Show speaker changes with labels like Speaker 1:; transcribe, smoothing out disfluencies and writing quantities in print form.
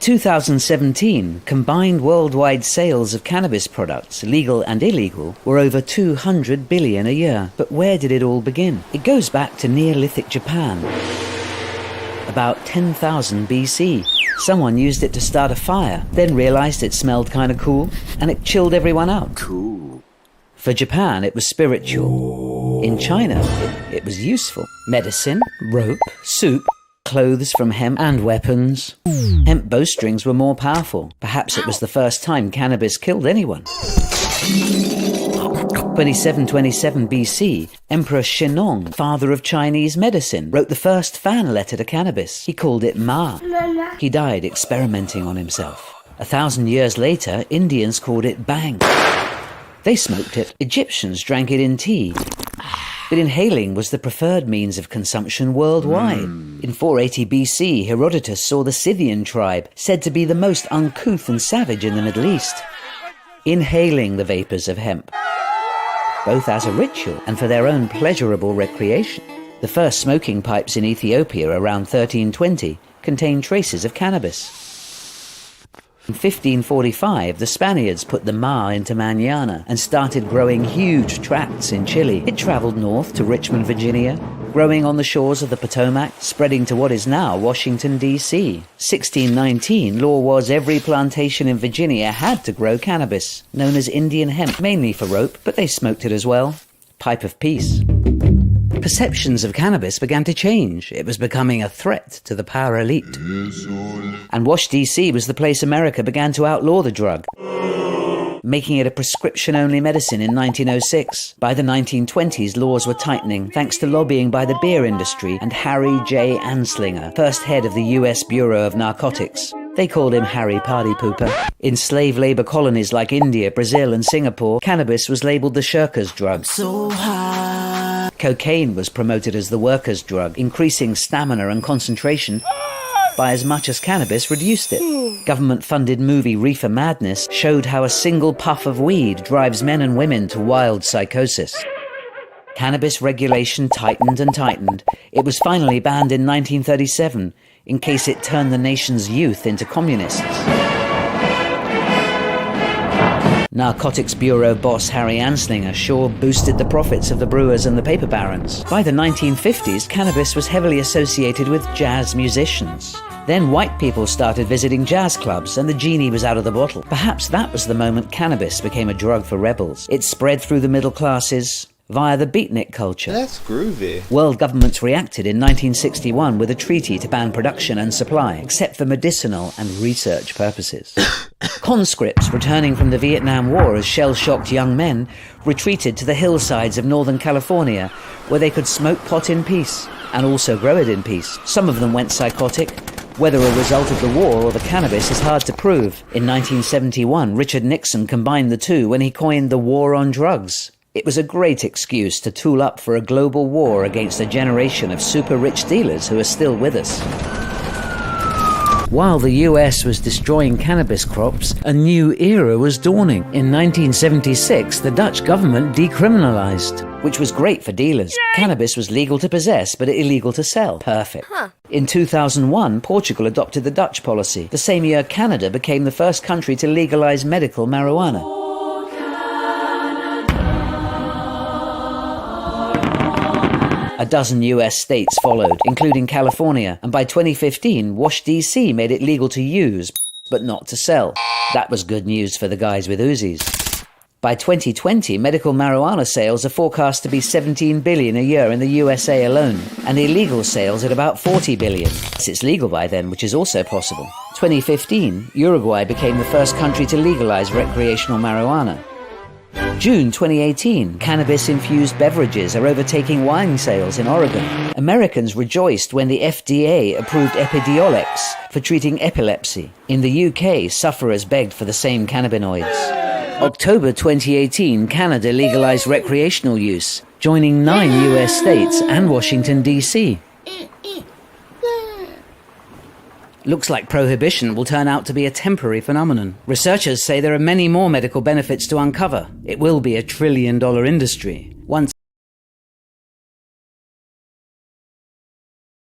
Speaker 1: 2017, combined worldwide sales of cannabis products, legal and illegal, were over 200 billion a year. But where did it all begin? It goes back to Neolithic Japan, about 10,000 BC. Someone used it to start a fire, then realized it smelled kind of cool, and it chilled everyone out.
Speaker 2: Cool.
Speaker 1: For Japan, it was spiritual. In China, it was useful. Medicine, rope, soup, clothes from hemp, and weapons. Hemp bowstrings were more powerful. Perhaps it was the first time cannabis killed anyone. 2727 BC, Emperor Shennong, father of Chinese medicine, wrote the first fan letter to cannabis. He called it Ma. He died experimenting on himself. 1,000 years later, Indians called it Bang. They smoked it. Egyptians drank it in tea. But inhaling was the preferred means of consumption worldwide. In 480 BC, Herodotus saw the Scythian tribe, said to be the most uncouth and savage in the Middle East, inhaling the vapors of hemp, both as a ritual and for their own pleasurable recreation. The first smoking pipes in Ethiopia around 1320 contained traces of cannabis. In 1545, the Spaniards put the ma into manana and started growing huge tracts in Chile. It traveled north to Richmond, Virginia, growing on the shores of the Potomac, spreading to what is now Washington, D.C. 1619, law was every plantation in Virginia had to grow cannabis, known as Indian hemp, mainly for rope, but they smoked it as well. Pipe of peace. Perceptions of cannabis began to change. It was becoming a threat to the power elite. And Washington, D.C. was the place America began to outlaw the drug, making it a prescription-only medicine in 1906. By the 1920s, laws were tightening, thanks to lobbying by the beer industry and Harry J. Anslinger, first head of the U.S. Bureau of Narcotics. They called him Harry Party Pooper. In slave labor colonies like India, Brazil and Singapore, cannabis was labeled the shirker's drug. So high. Cocaine was promoted as the worker's drug, increasing stamina and concentration by as much as cannabis reduced it. Government-funded movie Reefer Madness showed how a single puff of weed drives men and women to wild psychosis. Cannabis regulation tightened and tightened. It was finally banned in 1937, in case it turned the nation's youth into communists. Narcotics Bureau boss Harry Anslinger sure boosted the profits of the brewers and the paper barons. By the 1950s, cannabis was heavily associated with jazz musicians. Then white people started visiting jazz clubs and the genie was out of the bottle. Perhaps that was the moment cannabis became a drug for rebels. It spread through the middle classes via the beatnik culture.
Speaker 2: That's groovy.
Speaker 1: World governments reacted in 1961 with a treaty to ban production and supply, except for medicinal and research purposes. Conscripts returning from the Vietnam War as shell-shocked young men retreated to the hillsides of Northern California, where they could smoke pot in peace and also grow it in peace. Some of them went psychotic. Whether a result of the war or the cannabis is hard to prove. In 1971, Richard Nixon combined the two when he coined the war on drugs. It was a great excuse to tool up for a global war against a generation of super-rich dealers who are still with us. While the US was destroying cannabis crops, a new era was dawning. In 1976, the Dutch government decriminalized, which was great for dealers. Yay! Cannabis was legal to possess, but illegal to sell. Perfect. In 2001, Portugal adopted the Dutch policy. The same year, Canada became the first country to legalize medical marijuana. A dozen US states followed, including California, and by 2015, Washington, D.C. made it legal to use, but not to sell. That was good news for the guys with Uzis. By 2020, medical marijuana sales are forecast to be 17 billion a year in the USA alone, and illegal sales at about 40 billion. It's legal by then, which is also possible. 2015, Uruguay became the first country to legalize recreational marijuana. June 2018, cannabis-infused beverages are overtaking wine sales in Oregon. Americans rejoiced when the FDA approved Epidiolex for treating epilepsy. In the UK, sufferers begged for the same cannabinoids. October 2018, Canada legalized recreational use, joining 9 US states and Washington, D.C. Looks like prohibition will turn out to be a temporary phenomenon. Researchers say there are many more medical benefits to uncover. It will be a $1 trillion industry. Once